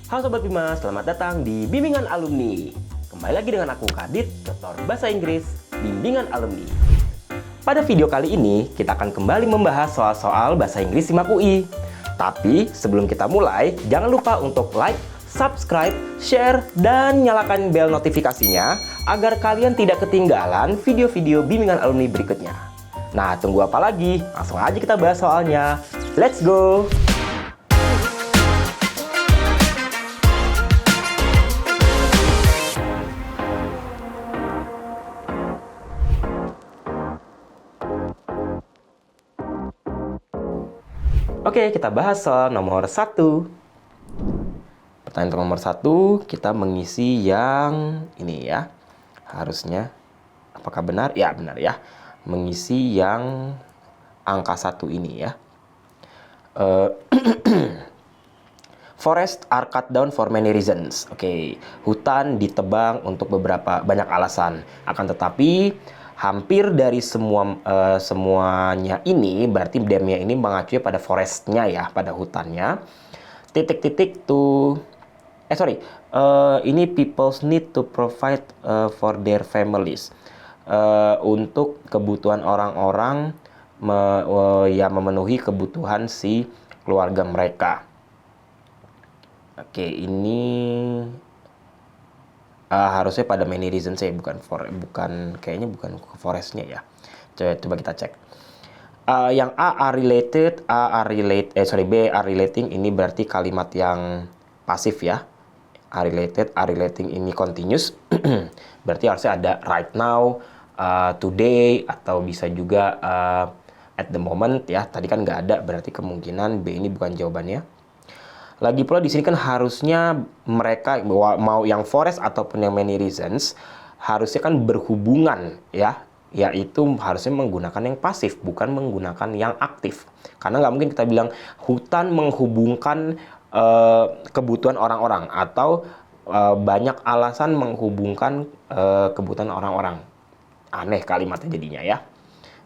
Halo Sobat Bima, selamat datang di Bimbingan Alumni. Kembali lagi dengan aku Kadit, Tutor Bahasa Inggris, Bimbingan Alumni. Pada video kali ini, kita akan kembali membahas soal-soal Bahasa Inggris SIMAK UI. Tapi sebelum kita mulai, jangan lupa untuk like, subscribe, share, dan nyalakan bel notifikasinya agar kalian tidak ketinggalan video-video Bimbingan Alumni berikutnya. Nah, tunggu apa lagi? Langsung aja kita bahas soalnya. Let's go! Oke, kita bahas soal nomor 1. Pertanyaan untuk nomor 1, kita mengisi yang ini ya. Harusnya, apakah benar? Ya, benar ya. Mengisi yang angka 1 ini ya. Forest are cut down for many reasons. Oke, hutan ditebang untuk banyak alasan. Akan tetapi hampir dari semuanya ini berarti damnya ini mengacu pada forestnya ya, pada hutannya. Ini people's need to provide for their families. Untuk kebutuhan orang-orang memenuhi kebutuhan si keluarga mereka. Oke, ini harusnya pada many reasons ya, kayaknya bukan forestnya ya. Coba kita cek. Yang B are relating, ini berarti kalimat yang pasif ya. Are relating ini continuous. Berarti harusnya ada right now, today, atau bisa juga at the moment ya. Tadi kan nggak ada, berarti kemungkinan B ini bukan jawabannya. Lagi pula di sini kan harusnya mereka mau yang forest ataupun yang many reasons harusnya kan berhubungan ya, yaitu harusnya menggunakan yang pasif bukan menggunakan yang aktif. Karena nggak mungkin kita bilang hutan menghubungkan kebutuhan orang-orang atau banyak alasan menghubungkan kebutuhan orang-orang. Aneh kalimatnya jadinya ya.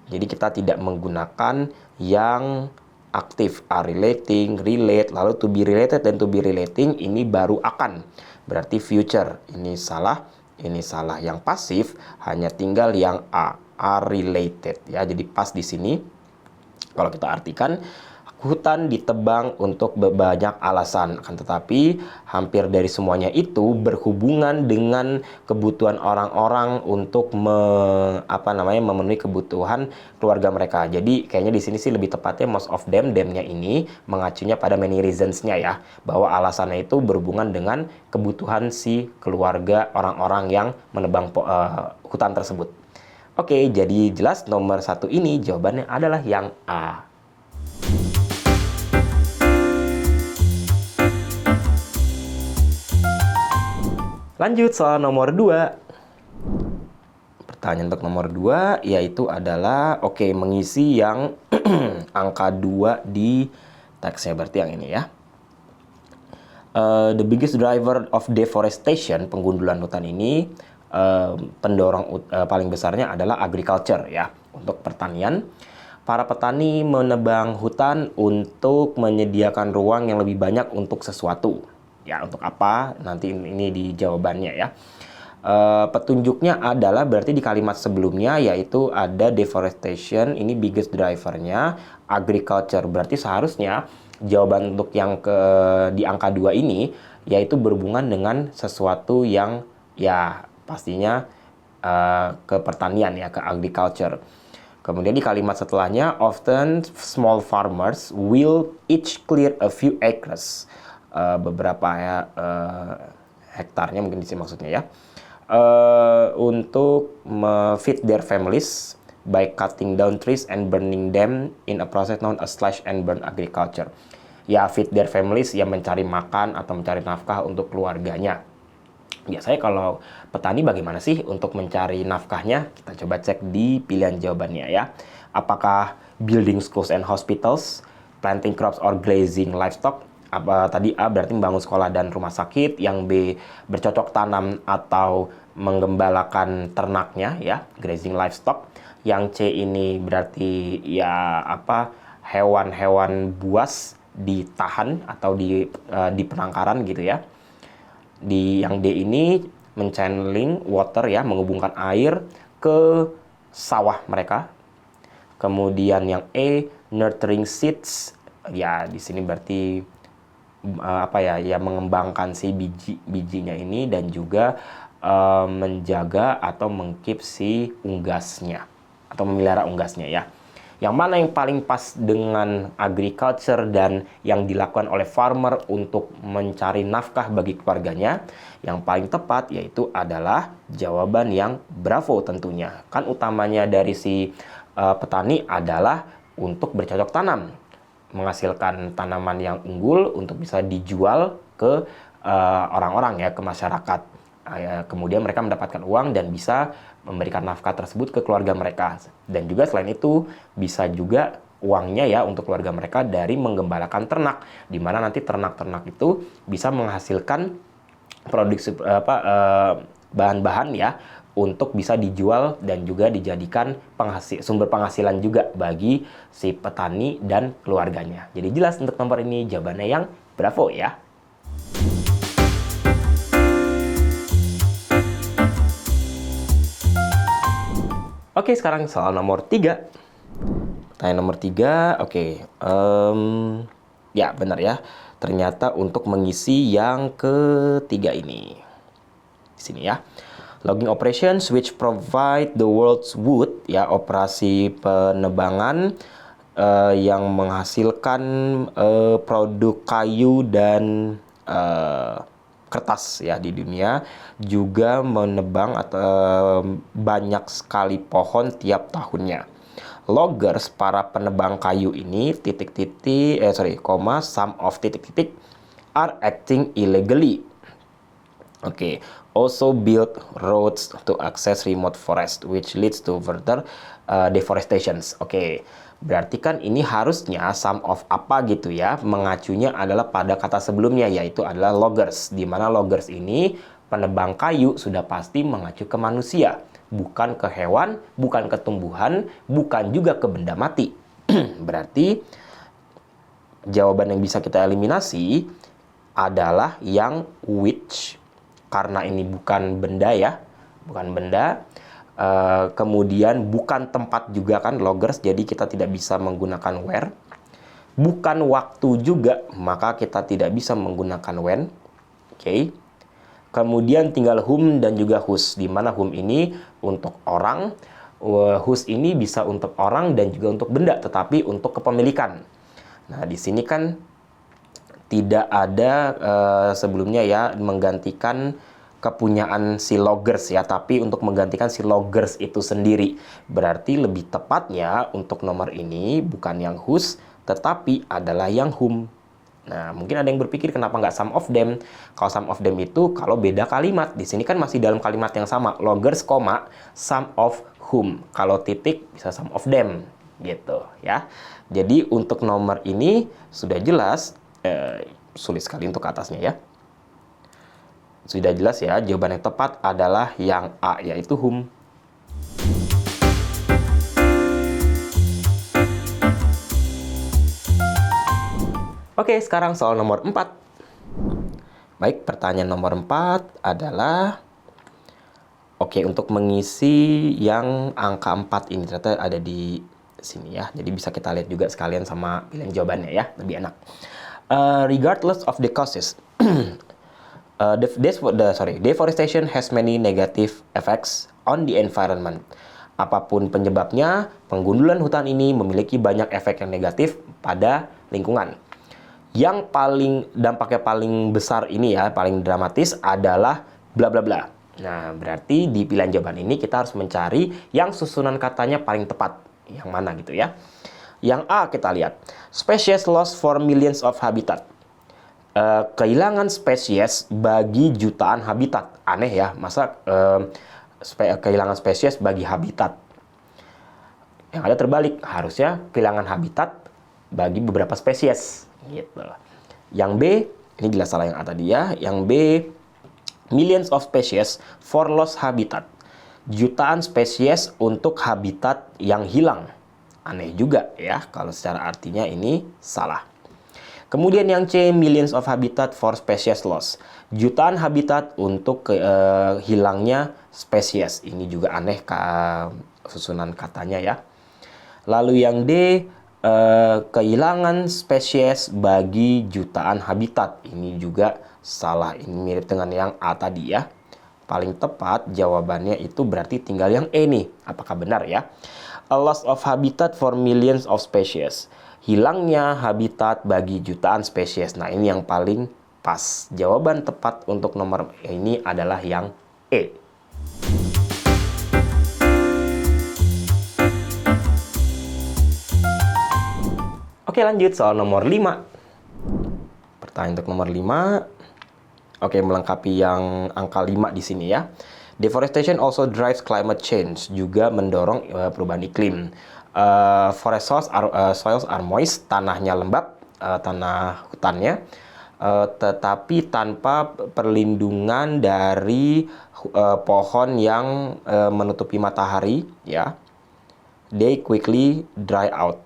Jadi kita tidak menggunakan yang aktif, are relating, relate, lalu to be related dan to be relating ini baru akan. Berarti future. Ini salah, ini salah. Yang pasif hanya tinggal yang A, are related ya. Jadi pas di sini kalau kita artikan hutan ditebang untuk banyak alasan, akan tetapi hampir dari semuanya itu berhubungan dengan kebutuhan orang-orang untuk memenuhi kebutuhan keluarga mereka. Jadi kayaknya di sini sih lebih tepatnya most of them-nya ini mengacunya pada many reasons-nya ya, bahwa alasannya itu berhubungan dengan kebutuhan si keluarga orang-orang yang menebang hutan tersebut. Oke, jadi jelas nomor 1 ini jawabannya adalah yang A. Lanjut soal nomor 2. Pertanyaan untuk nomor 2 yaitu adalah mengisi yang angka 2 di teksnya, berarti yang ini ya. The biggest driver of deforestation, penggundulan hutan ini, pendorong paling besarnya adalah agriculture ya, untuk pertanian. Para petani menebang hutan untuk menyediakan ruang yang lebih banyak untuk sesuatu. Ya, untuk apa? Nanti ini di jawabannya ya. Petunjuknya adalah berarti di kalimat sebelumnya yaitu ada deforestation, ini biggest drivernya, agriculture. Berarti seharusnya jawaban untuk yang di angka 2 ini yaitu berhubungan dengan sesuatu yang ya pastinya ke pertanian ya, ke agriculture. Kemudian di kalimat setelahnya, often small farmers will each clear a few acres. Beberapa hektarnya mungkin di sini maksudnya ya, untuk feed their families by cutting down trees and burning them in a process known as slash and burn agriculture. Ya, feed their families yang mencari makan atau mencari nafkah untuk keluarganya. Biasanya kalau petani bagaimana sih untuk mencari nafkahnya? Kita coba cek di pilihan jawabannya ya. Apakah building schools and hospitals, planting crops or grazing livestock? Tadi A berarti membangun sekolah dan rumah sakit, yang B bercocok tanam atau menggembalakan ternaknya ya, grazing livestock. Yang C ini berarti ya hewan-hewan buas ditahan atau di penangkaran gitu ya. Di yang D ini menchanneling water ya, menghubungkan air ke sawah mereka. Kemudian yang E, nurturing seeds, ya di sini berarti ya mengembangkan si bijinya ini dan juga menjaga atau mengkeep si unggasnya atau memelihara unggasnya ya. Yang mana yang paling pas dengan agriculture dan yang dilakukan oleh farmer untuk mencari nafkah bagi keluarganya? Yang paling tepat yaitu adalah jawaban yang bravo tentunya. Kan utamanya dari si petani adalah untuk bercocok tanam, menghasilkan tanaman yang unggul untuk bisa dijual ke orang-orang ya, ke masyarakat. Kemudian mereka mendapatkan uang dan bisa memberikan nafkah tersebut ke keluarga mereka. Dan juga selain itu bisa juga uangnya ya untuk keluarga mereka dari menggembalakan ternak, di mana nanti ternak-ternak itu bisa menghasilkan produksi bahan-bahan ya untuk bisa dijual dan juga dijadikan sumber penghasilan juga bagi si petani dan keluarganya. Jadi jelas untuk nomor ini jawabannya yang bravo ya. Oke, sekarang soal nomor 3. Pertanyaan nomor 3, oke. Ya, benar ya. Ternyata untuk mengisi yang ketiga ini. Di sini ya. Logging operations which provide the world's wood, ya, operasi penebangan yang menghasilkan produk kayu dan kertas ya di dunia, juga menebang atau banyak sekali pohon tiap tahunnya. Loggers, para penebang kayu ini, some of are acting illegally. Oke, also build roads to access remote forest, which leads to further deforestations. Oke, berarti kan ini harusnya some of apa gitu ya, mengacunya adalah pada kata sebelumnya, yaitu adalah loggers, di mana loggers ini penebang kayu sudah pasti mengacu ke manusia, bukan ke hewan, bukan ke tumbuhan, bukan juga ke benda mati. Berarti jawaban yang bisa kita eliminasi adalah yang which, karena ini bukan benda ya, bukan benda. Kemudian bukan tempat juga kan loggers, jadi kita tidak bisa menggunakan where. Bukan waktu juga, maka kita tidak bisa menggunakan when. Oke. Kemudian tinggal whom dan juga whose, di mana whom ini untuk orang, whose ini bisa untuk orang dan juga untuk benda, tetapi untuk kepemilikan. Nah, di sini kan tidak ada sebelumnya ya menggantikan kepunyaan si loggers ya, tapi untuk menggantikan si loggers itu sendiri. Berarti lebih tepatnya untuk nomor ini bukan yang whose, tetapi adalah yang whom. Nah, mungkin ada yang berpikir kenapa nggak some of them? Kalau some of them itu kalau beda kalimat. Di sini kan masih dalam kalimat yang sama. Loggers, some of whom. Kalau titik bisa some of them. Gitu ya. Jadi untuk nomor ini sudah jelas. Sulit sekali untuk atasnya ya. Sudah jelas ya. Jawaban yang tepat adalah yang A, yaitu whom. Oke, sekarang soal nomor 4. Baik, pertanyaan nomor 4 adalah, oke, untuk mengisi yang angka 4 ini ternyata ada di sini ya. Jadi bisa kita lihat juga sekalian sama pilihan jawabannya ya, lebih enak. Regardless of the causes, deforestation has many negative effects on the environment. Apapun penyebabnya, penggundulan hutan ini memiliki banyak efek yang negatif pada lingkungan. Yang dampaknya paling besar ini ya, paling dramatis adalah bla bla bla. Nah, berarti di pilihan jawaban ini kita harus mencari yang susunan katanya paling tepat. Yang mana gitu ya. Yang A kita lihat. Species lost for millions of habitat. Kehilangan spesies bagi jutaan habitat. Aneh ya, masa kehilangan spesies bagi habitat. Yang ada terbalik, harusnya kehilangan habitat bagi beberapa spesies. Gitu. Yang B, ini jelas salah yang A tadi ya. Yang B, millions of species for lost habitat. Jutaan spesies untuk habitat yang hilang. Aneh juga ya, kalau secara artinya ini salah. Kemudian yang C, millions of habitat for species loss. Jutaan habitat untuk hilangnya spesies. Ini juga aneh susunan katanya ya. Lalu yang D, kehilangan spesies bagi jutaan habitat. Ini juga salah. Ini mirip dengan yang A tadi ya. Paling tepat jawabannya itu berarti tinggal yang E nih. Apakah benar ya? A loss of habitat for millions of species. Hilangnya habitat bagi jutaan spesies. Nah, ini yang paling pas. Jawaban tepat untuk nomor ini adalah yang E. Oke, lanjut soal nomor 5. Pertanyaan untuk nomor 5. Oke, melengkapi yang angka 5 di sini ya. Deforestation also drives climate change, juga mendorong perubahan iklim. Forest soils are moist, tanahnya lembab, tanah hutannya, tetapi tanpa perlindungan dari pohon yang menutupi matahari, ya, they quickly dry out.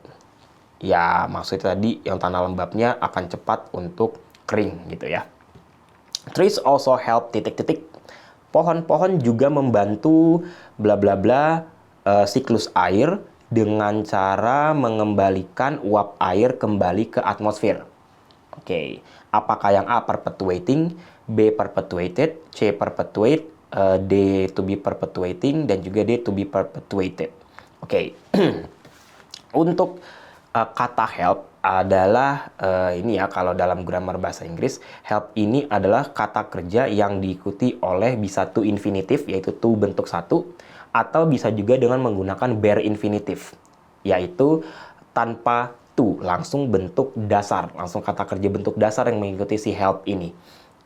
Ya, maksudnya tadi yang tanah lembabnya akan cepat untuk kering gitu ya. Trees also help titik-titik. Pohon-pohon juga membantu bla bla bla siklus air dengan cara mengembalikan uap air kembali ke atmosfer. Oke, apakah yang A perpetuating, B perpetuated, C perpetuate, D to be perpetuating, dan juga D to be perpetuated. Oke, untuk kata help adalah ini ya, kalau dalam grammar bahasa Inggris, help ini adalah kata kerja yang diikuti oleh bisa to infinitive, yaitu to bentuk satu, atau bisa juga dengan menggunakan bare infinitive, yaitu tanpa to, langsung bentuk dasar, langsung kata kerja bentuk dasar yang mengikuti si help ini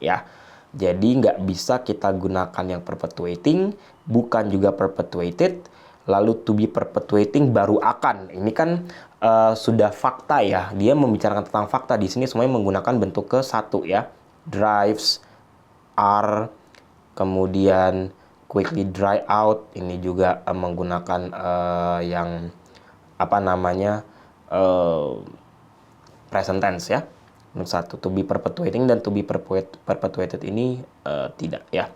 ya. Jadi nggak bisa kita gunakan yang perpetuating, bukan juga perpetuated, lalu to be perpetuating baru akan. Ini kan sudah fakta ya. Dia membicarakan tentang fakta di sini, semuanya menggunakan bentuk ke satu ya. Drives, are, kemudian quickly dry out. Ini juga menggunakan yang apa namanya present tense ya. Bentuk satu, to be perpetuating dan to be perpetuated ini tidak ya.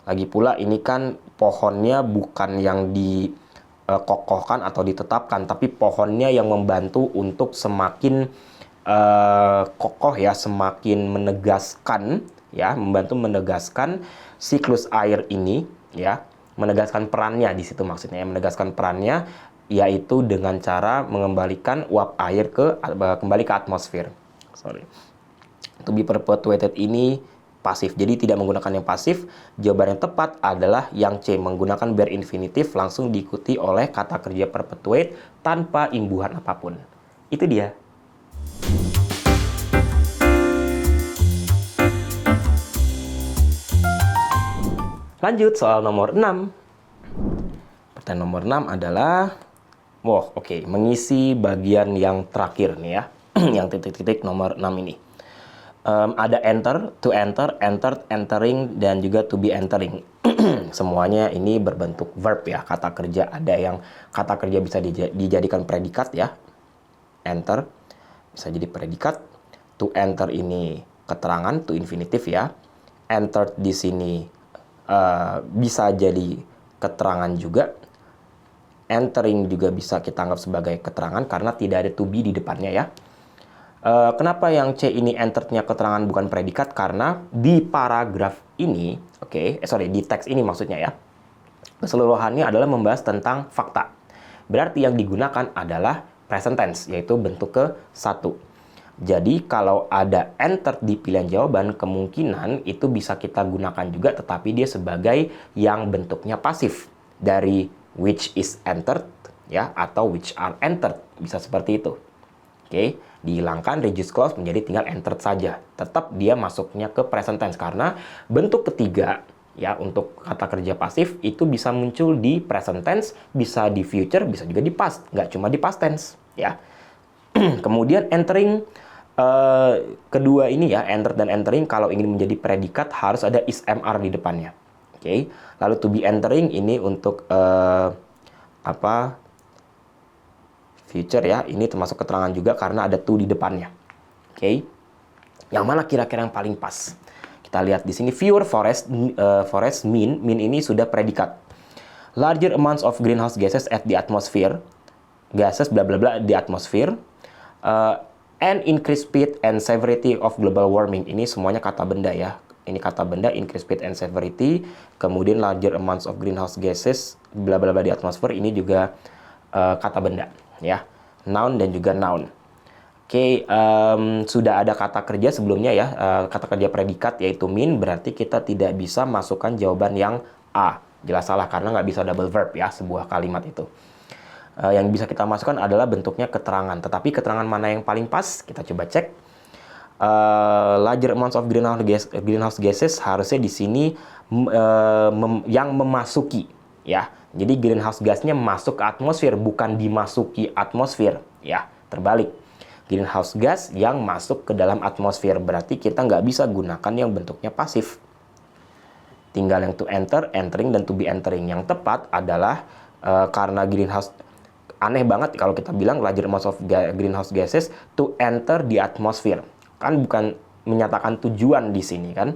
Lagi pula ini kan pohonnya bukan yang dikokohkan atau ditetapkan, tapi pohonnya yang membantu untuk semakin kokoh ya, semakin menegaskan ya, membantu menegaskan siklus air ini ya, menegaskan perannya di situ maksudnya ya, menegaskan perannya yaitu dengan cara mengembalikan uap air kembali ke atmosfer. To be perpetuated ini pasif, jadi tidak menggunakan yang pasif. Jawaban yang tepat adalah yang C, menggunakan bare infinitive langsung diikuti oleh kata kerja perpetuate tanpa imbuhan apapun. Itu dia. Lanjut soal nomor 6. Pertanyaan nomor 6 adalah mengisi bagian yang terakhir nih ya. Yang titik-titik nomor 6 ini. Ada enter, to enter, entered, entering, dan juga to be entering. Semuanya ini berbentuk verb ya, kata kerja. Ada yang kata kerja bisa dijadikan predikat ya. Enter bisa jadi predikat. To enter ini keterangan, to infinitive ya. Entered di sini bisa jadi keterangan juga. Entering juga bisa kita anggap sebagai keterangan karena tidak ada to be di depannya ya. Kenapa yang C ini entered-nya keterangan bukan predikat? Karena di paragraf ini, di teks ini maksudnya ya, keseluruhannya adalah membahas tentang fakta. Berarti yang digunakan adalah present tense, yaitu bentuk ke satu. Jadi kalau ada entered di pilihan jawaban, kemungkinan itu bisa kita gunakan juga, tetapi dia sebagai yang bentuknya pasif. Dari which is entered, ya, atau which are entered, bisa seperti itu. Dihilangkan reduce clause menjadi tinggal entered saja. Tetap dia masuknya ke present tense karena bentuk ketiga ya untuk kata kerja pasif itu bisa muncul di present tense, bisa di future, bisa juga di past, nggak cuma di past tense ya. Kemudian entering kedua ini ya, entered dan entering, kalau ingin menjadi predikat harus ada is mr di depannya. Lalu to be entering ini untuk future ya, ini termasuk keterangan juga karena ada to di depannya. Yang mana kira-kira yang paling pas? Kita lihat di sini fewer forest mean ini sudah predikat. Larger amounts of greenhouse gases at the atmosphere, gases bla bla bla di atmosfer, and increased speed and severity of global warming. Ini semuanya kata benda ya. Ini kata benda, increased speed and severity, kemudian larger amounts of greenhouse gases bla bla bla di atmosfer, ini juga kata benda ya. Noun dan juga noun. Oke, sudah ada kata kerja sebelumnya ya, kata kerja predikat yaitu mean, berarti kita tidak bisa masukkan jawaban yang A. Jelas salah karena nggak bisa double verb ya sebuah kalimat itu. Yang bisa kita masukkan adalah bentuknya keterangan. Tetapi keterangan mana yang paling pas? Kita coba cek. Larger amounts of greenhouse gases harusnya di sini yang memasuki ya. Jadi greenhouse gasnya masuk ke atmosfer, bukan dimasuki atmosfer ya. Terbalik. Greenhouse gas yang masuk ke dalam atmosfer, berarti kita nggak bisa gunakan yang bentuknya pasif. Tinggal yang to enter, entering, dan to be entering. Yang tepat adalah karena greenhouse, aneh banget kalau kita bilang larger amounts of greenhouse gases to enter the atmosphere. Kan bukan menyatakan tujuan di sini kan,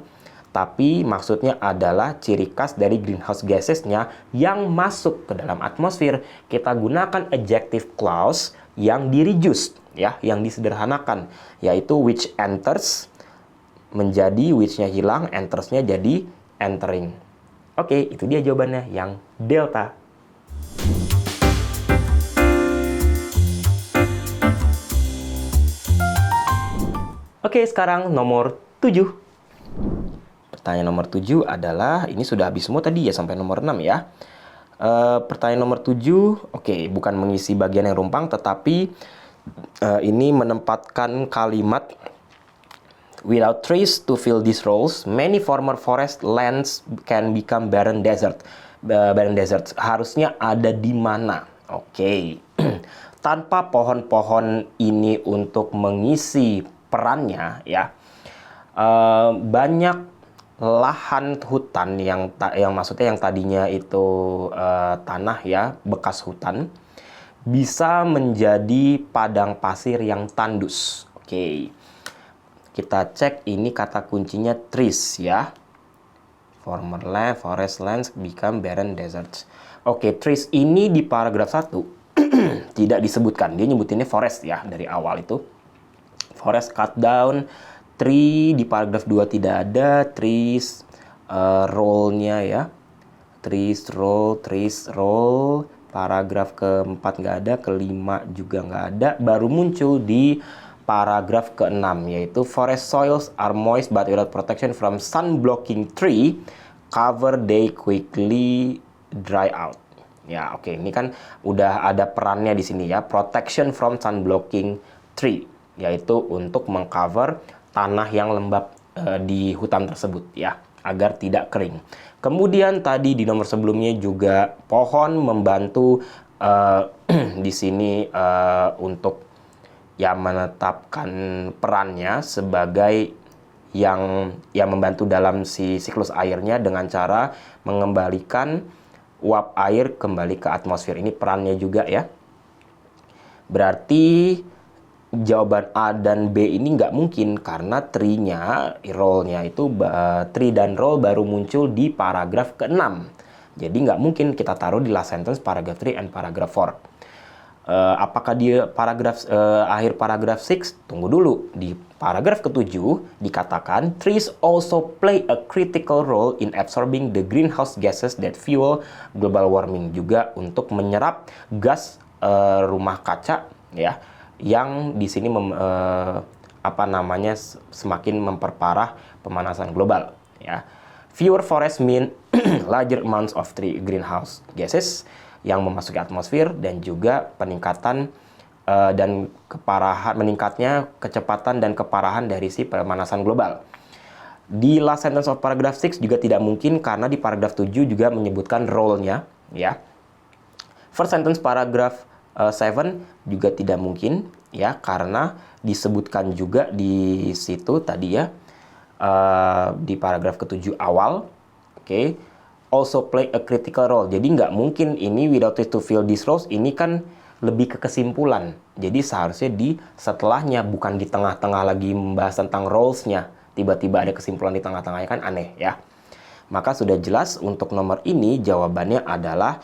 tapi maksudnya adalah ciri khas dari greenhouse gasesnya yang masuk ke dalam atmosfer. Kita gunakan adjective clause yang di-reduce ya, yang disederhanakan, yaitu which enters menjadi which-nya hilang, enters-nya jadi entering. Oke, itu dia jawabannya yang delta. Oke, sekarang nomor 7. Pertanyaan nomor 7 adalah, ini sudah habis semua tadi ya sampai nomor 6 ya. Pertanyaan nomor 7, oke, bukan mengisi bagian yang rumpang, tetapi ini menempatkan kalimat without trees to fill these roles, many former forest lands can become barren desert. Barren desert harusnya ada di mana? Oke. Tanpa pohon-pohon ini untuk mengisi perannya ya, banyak lahan hutan yang maksudnya yang tadinya itu tanah ya, bekas hutan, bisa menjadi padang pasir yang tandus. Oke. Kita cek ini kata kuncinya trees ya. Former land, forest lands become barren deserts. Oke, trees ini di paragraf 1 tidak disebutkan. Dia nyebutinnya forest ya dari awal itu. Forest cut down, tree di paragraf 2 tidak ada, trees roll-nya ya. Trees roll. Paragraf keempat nggak ada, kelima juga nggak ada, baru muncul di paragraf ke-6, yaitu forest soils are moist but without protection from sun blocking tree cover they quickly dry out. Ya, oke, ini kan udah ada perannya di sini ya, protection from sun blocking tree, yaitu untuk mengcover tanah yang lembab di hutan tersebut ya, agar tidak kering. Kemudian tadi di nomor sebelumnya juga pohon membantu di sini untuk ya menetapkan perannya sebagai yang membantu dalam si siklus airnya dengan cara mengembalikan uap air kembali ke atmosfer. Ini perannya juga ya. Berarti jawaban A dan B ini nggak mungkin karena tree-nya, roll-nya itu tree dan roll baru muncul di paragraf ke-6. Jadi nggak mungkin kita taruh di last sentence paragraph 3 and paragraph 4. Apakah di akhir paragraf 6? Tunggu dulu. Di paragraf ke-7 dikatakan trees also play a critical role in absorbing the greenhouse gases that fuel global warming, juga untuk menyerap gas rumah kaca ya, yang di sini semakin memperparah pemanasan global ya. Fewer forests mean larger amounts of greenhouse gases yang memasuki atmosfer, dan juga peningkatan dan meningkatnya kecepatan dan keparahan dari si pemanasan global. Di last sentence of paragraph 6 juga tidak mungkin karena di paragraf 7 juga menyebutkan role-nya ya. First sentence paragraph 7 juga tidak mungkin ya, karena disebutkan juga di situ tadi ya, di paragraf ke-7 awal. Also play a critical role. Jadi nggak mungkin ini without it to fill these roles, ini kan lebih ke kesimpulan. Jadi seharusnya di setelahnya, bukan di tengah-tengah lagi membahas tentang roles-nya. Tiba-tiba ada kesimpulan di tengah-tengahnya, kan aneh ya. Maka sudah jelas untuk nomor ini jawabannya adalah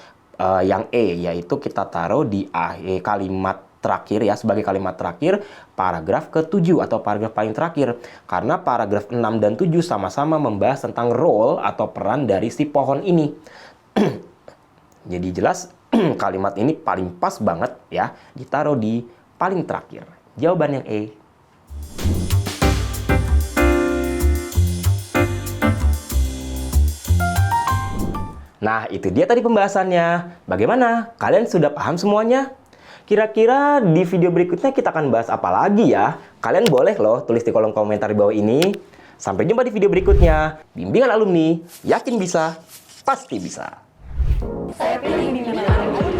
yang E, yaitu kita taruh di akhir kalimat terakhir ya, sebagai kalimat terakhir paragraf ke-7 atau paragraf paling terakhir. Karena paragraf 6 dan 7 sama-sama membahas tentang role atau peran dari si pohon ini. Jadi jelas kalimat ini paling pas banget ya ditaruh di paling terakhir. Jawaban yang E. Nah, itu dia tadi pembahasannya. Bagaimana? Kalian sudah paham semuanya? Kira-kira di video berikutnya kita akan bahas apa lagi ya? Kalian boleh loh tulis di kolom komentar di bawah ini. Sampai jumpa di video berikutnya. Bimbingan alumni, yakin bisa, pasti bisa. Saya pilih bimbingan alumni.